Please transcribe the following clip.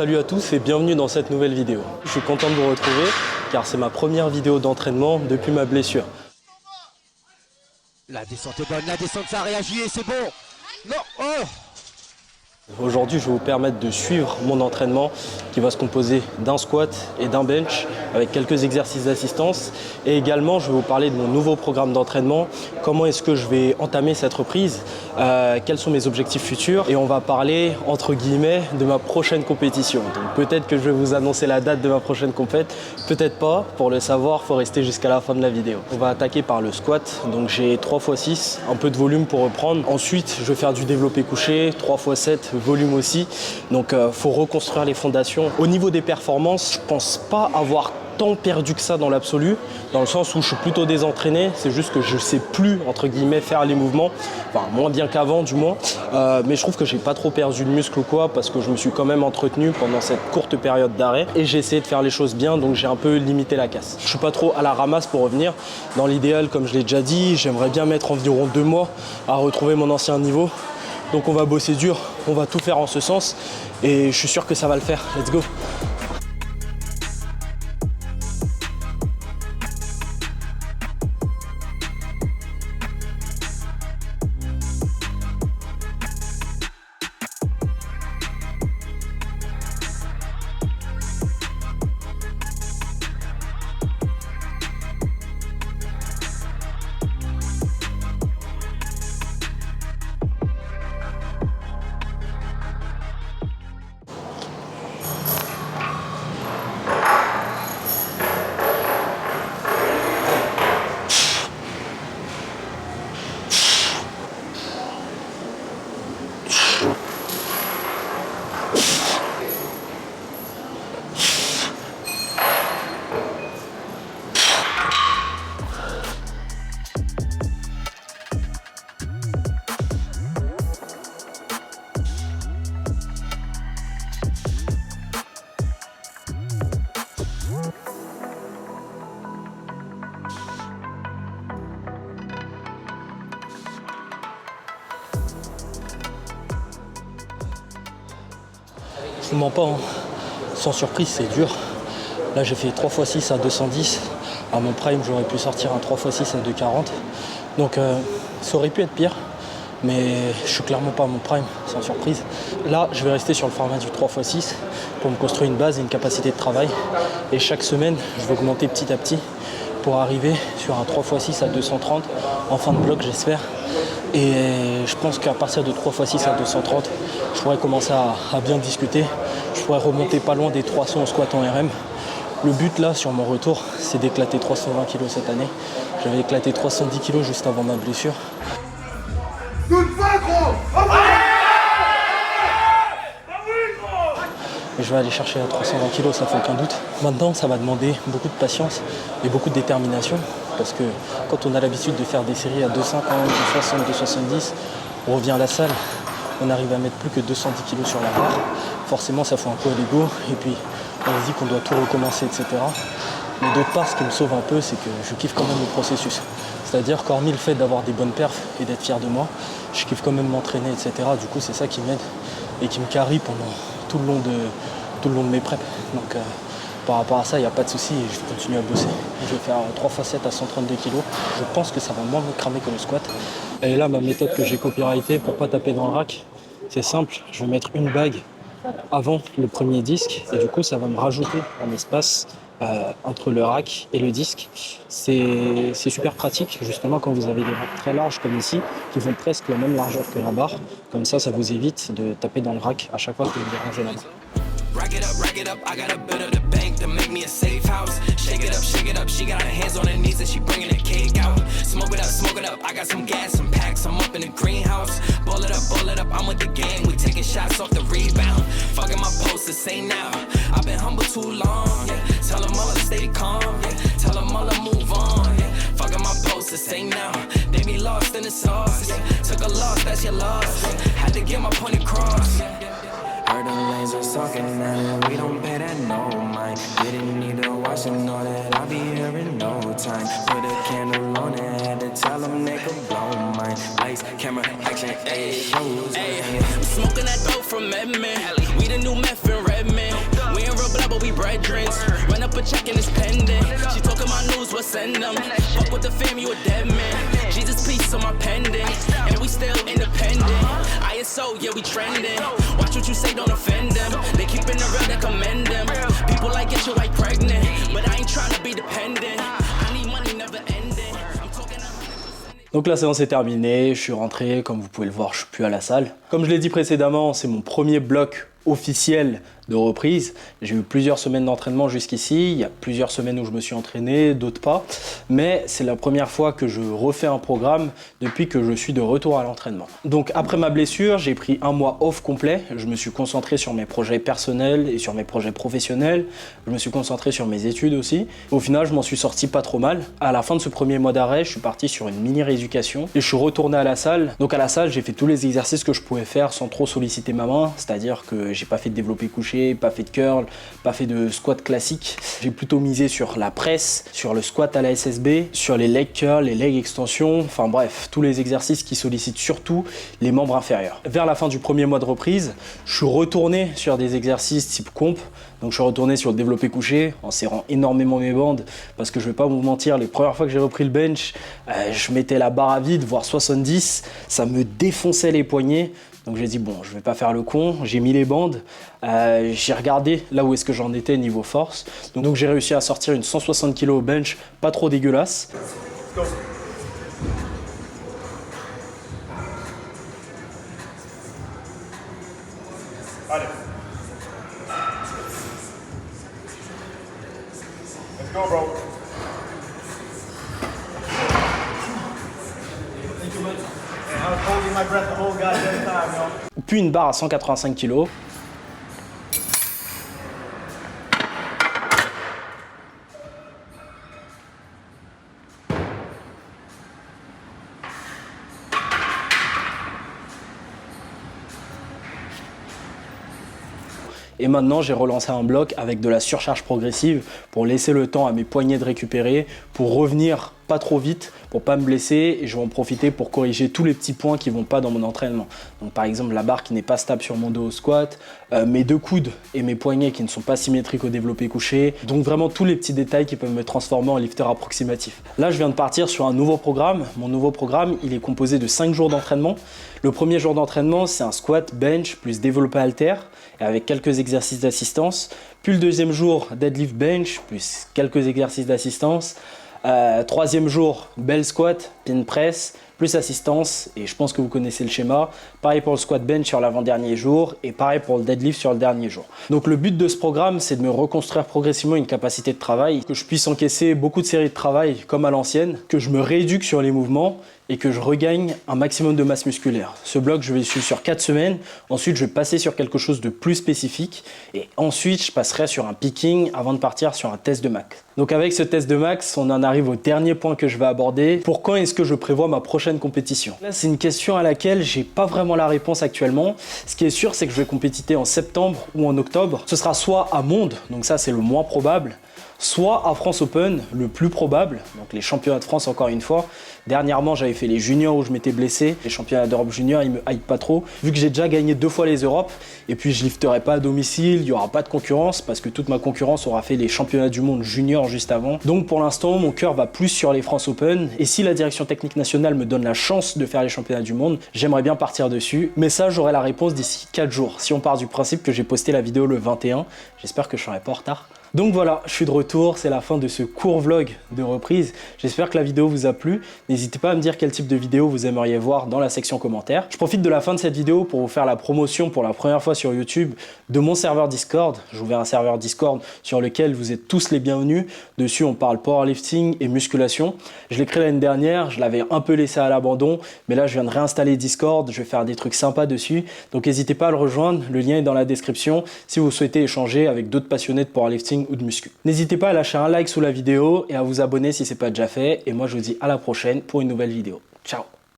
salut à tous et bienvenue dans cette nouvelle vidéo. Je suis content de vous retrouver car c'est ma première vidéo d'entraînement depuis ma blessure. La descente est bonne, la descente ça a réagi et c'est bon. Non, oh. Aujourd'hui, je vais vous permettre de suivre mon entraînement qui va se composer d'un squat et d'un bench avec quelques exercices d'assistance. Et également, je vais vous parler de mon nouveau programme d'entraînement, comment est-ce que je vais entamer cette reprise, quels sont mes objectifs futurs. Et on va parler, entre guillemets, de ma prochaine compétition. Donc peut-être que je vais vous annoncer la date de ma prochaine compète, peut-être pas. Pour le savoir, il faut rester jusqu'à la fin de la vidéo. On va attaquer par le squat. Donc j'ai 3x6, un peu de volume pour reprendre. Ensuite, je vais faire du développé couché, 3x7, volume aussi. Donc faut reconstruire les fondations. Au niveau des performances, je pense pas avoir tant perdu que ça dans l'absolu, dans le sens où je suis plutôt désentraîné, c'est juste que je sais plus entre guillemets faire les mouvements, enfin moins bien qu'avant du moins, mais je trouve que j'ai pas trop perdu de muscle ou quoi, parce que je me suis quand même entretenu pendant cette courte période d'arrêt et j'ai essayé de faire les choses bien, donc j'ai un peu limité la casse. Je suis pas trop à la ramasse pour revenir. Dans l'idéal, comme je l'ai déjà dit, j'aimerais bien mettre environ 2 mois à retrouver mon ancien niveau. Donc on va bosser dur, on va tout faire en ce sens et je suis sûr que ça va le faire. Let's go! Je ne mens pas, hein. Sans surprise, c'est dur. Là, j'ai fait 3x6 à 210. À mon prime, j'aurais pu sortir un 3x6 à 240. Donc, ça aurait pu être pire. Mais je suis clairement pas à mon prime, sans surprise. Là, je vais rester sur le format du 3x6 pour me construire une base et une capacité de travail. Et chaque semaine, je vais augmenter petit à petit pour arriver sur un 3x6 à 230 en fin de bloc, j'espère. Et je pense qu'à partir de 3x6 à 230, je pourrais commencer à bien discuter. Je pourrais remonter pas loin des 300 au squat en RM. Le but là, sur mon retour, c'est d'éclater 320 kg cette année. J'avais éclaté 310 kg juste avant ma blessure. Et je vais aller chercher à 320 kg, ça fait aucun doute. Maintenant, ça va demander beaucoup de patience et beaucoup de détermination. Parce que quand on a l'habitude de faire des séries à 250, 260, 270, on revient à la salle, on arrive à mettre plus que 210 kg sur la barre. Forcément, ça fout un coup à l'ego. Et puis, on se dit qu'on doit tout recommencer, etc. Mais d'autre part, ce qui me sauve un peu, c'est que je kiffe quand même le processus. C'est-à-dire qu'hormis le fait d'avoir des bonnes perfs et d'être fier de moi, je kiffe quand même m'entraîner, etc. Du coup, c'est ça qui m'aide et qui me carry pendant tout le long de mes preps. Donc, par rapport à ça, il n'y a pas de souci et je vais continuer à bosser. Je vais faire 3x7 à 132 kg. Je pense que ça va moins me cramer que le squat. Et là, ma méthode que j'ai copyrightée pour ne pas taper dans le rack, c'est simple. Je vais mettre une bague avant le premier disque et du coup, ça va me rajouter un espace entre le rack et le disque. C'est super pratique, justement, quand vous avez des racks très larges comme ici, qui font presque la même largeur que la barre. Comme ça vous évite de taper dans le rack à chaque fois que vous dérangez la barre. Rack it up, I got a bit of the bank to make me a safe house. Shake it up, she got her hands on her knees and she bringing the cake out. Smoke it up, I got some gas, some packs, I'm up in the greenhouse. Ball it up, I'm with the gang, we taking shots off the rebound. Fucking my posters, say now, I've been humble too long, yeah. Tell them all to stay calm, yeah. Tell them all to move on, yeah. Fucking my posters, say now, they be lost in the sauce, yeah. Took a loss, that's your loss, yeah. Had to get my point across, yeah. Heard the lanes are talking now, we don't pay that no mind. Didn't need to watch watch them know that I'll be here in no time. Put a candle on it, had to tell them they could blow mine. Lights, camera, action, ayy, shows. I'm smoking that dope from Edmond. We the new meth in Redmond. We ain't real blood, but we brethren. Run up a check and it's pending. She talking my news, what send them? Fuck with the fam, you a dead man. Jesus, peace on my pendant. And we still independent. ISO, yeah, we trending. Watch what you say, don't offend them. They keeping the real, they commend them. People like get your wife pregnant. But I ain't trying to be dependent. I need money, never ending. I'm talking 100%. Donc la séance est terminée, je suis rentré, comme vous pouvez le voir, je suis plus à la salle. Comme je l'ai dit précédemment, c'est mon premier bloc officiel de reprise. J'ai eu plusieurs semaines d'entraînement jusqu'ici, il y a plusieurs semaines où je me suis entraîné, d'autres pas, mais c'est la première fois que je refais un programme depuis que je suis de retour à l'entraînement. Donc après ma blessure, j'ai pris un mois off complet, je me suis concentré sur mes projets personnels et sur mes projets professionnels, je me suis concentré sur mes études aussi. Au final, je m'en suis sorti pas trop mal. À la fin de ce premier mois d'arrêt, je suis parti sur une mini rééducation et je suis retourné à la salle. Donc à la salle, j'ai fait tous les exercices que je pouvais faire sans trop solliciter ma main, c'est-à-dire que j'ai pas fait de développé couché, pas fait de curl, pas fait de squat classique. J'ai plutôt misé sur la presse, sur le squat à la SSB, sur les leg curls, les leg extensions, enfin bref, tous les exercices qui sollicitent surtout les membres inférieurs. Vers la fin du premier mois de reprise, je suis retourné sur des exercices type comp. Donc je suis retourné sur le développé couché en serrant énormément mes bandes parce que je vais pas vous mentir, les premières fois que j'ai repris le bench, je mettais la barre à vide, voire 70, ça me défonçait les poignets. Donc j'ai dit bon, je vais pas faire le con, j'ai mis les bandes, j'ai regardé là où est-ce que j'en étais niveau force. Donc j'ai réussi à sortir une 160 kg au bench, pas trop dégueulasse. Go. Allez. Let's go, bro. I was holding my breath the whole goddamn time, yo. Puis une barre à 185 kg. Et maintenant, j'ai relancé un bloc avec de la surcharge progressive pour laisser le temps à mes poignets de récupérer, pour revenir pas trop vite, pour pas me blesser, et je vais en profiter pour corriger tous les petits points qui vont pas dans mon entraînement. Donc par exemple la barre qui n'est pas stable sur mon dos au squat, mes deux coudes et mes poignets qui ne sont pas symétriques au développé couché, donc vraiment tous les petits détails qui peuvent me transformer en lifter approximatif. Là je viens de partir sur un nouveau programme. Mon nouveau programme, il est composé de 5 jours d'entraînement. Le premier jour d'entraînement, c'est un squat, bench plus développé halter et avec quelques exercices d'assistance. Puis le deuxième jour, deadlift bench plus quelques exercices d'assistance. Troisième jour, bell squat, pin press, plus assistance, et je pense que vous connaissez le schéma. Pareil pour le squat bench sur l'avant-dernier jour, et pareil pour le deadlift sur le dernier jour. Donc le but de ce programme, c'est de me reconstruire progressivement une capacité de travail, que je puisse encaisser beaucoup de séries de travail comme à l'ancienne, que je me rééduque sur les mouvements, et que je regagne un maximum de masse musculaire. Ce bloc, je vais le suivre sur 4 semaines. Ensuite, je vais passer sur quelque chose de plus spécifique. Et ensuite, je passerai sur un picking avant de partir sur un test de max. Donc avec ce test de max, on en arrive au dernier point que je vais aborder. Pour quand est-ce que je prévois ma prochaine compétition? Là, c'est une question à laquelle j'ai pas vraiment la réponse actuellement. Ce qui est sûr, c'est que je vais compétiter en septembre ou en octobre. Ce sera soit à Monde, donc ça c'est le moins probable, soit à France Open, le plus probable, donc les championnats de France encore une fois. Dernièrement, j'avais fait les juniors où je m'étais blessé. Les championnats d'Europe juniors, ils me hype pas trop. Vu que j'ai déjà gagné 2 fois les Europes, et puis je lifterai pas à domicile, il y aura pas de concurrence parce que toute ma concurrence aura fait les championnats du monde junior juste avant. Donc pour l'instant, mon cœur va plus sur les France Open. Et si la direction technique nationale me donne la chance de faire les championnats du monde, j'aimerais bien partir dessus. Mais ça, j'aurai la réponse d'ici 4 jours. Si on part du principe que j'ai posté la vidéo le 21, j'espère que je serai pas en retard. Donc voilà, je suis de retour, c'est la fin de ce court vlog de reprise. J'espère que la vidéo vous a plu. N'hésitez pas à me dire quel type de vidéo vous aimeriez voir dans la section commentaires. Je profite de la fin de cette vidéo pour vous faire la promotion pour la première fois sur YouTube de mon serveur Discord. J'ai ouvert un serveur Discord sur lequel vous êtes tous les bienvenus. Dessus, on parle powerlifting et musculation. Je l'ai créé l'année dernière, je l'avais un peu laissé à l'abandon, mais là je viens de réinstaller Discord, je vais faire des trucs sympas dessus. Donc n'hésitez pas à le rejoindre, le lien est dans la description si vous souhaitez échanger avec d'autres passionnés de powerlifting ou de muscu. N'hésitez pas à lâcher un like sous la vidéo et à vous abonner si ce n'est pas déjà fait. Et moi je vous dis à la prochaine pour une nouvelle vidéo. Ciao!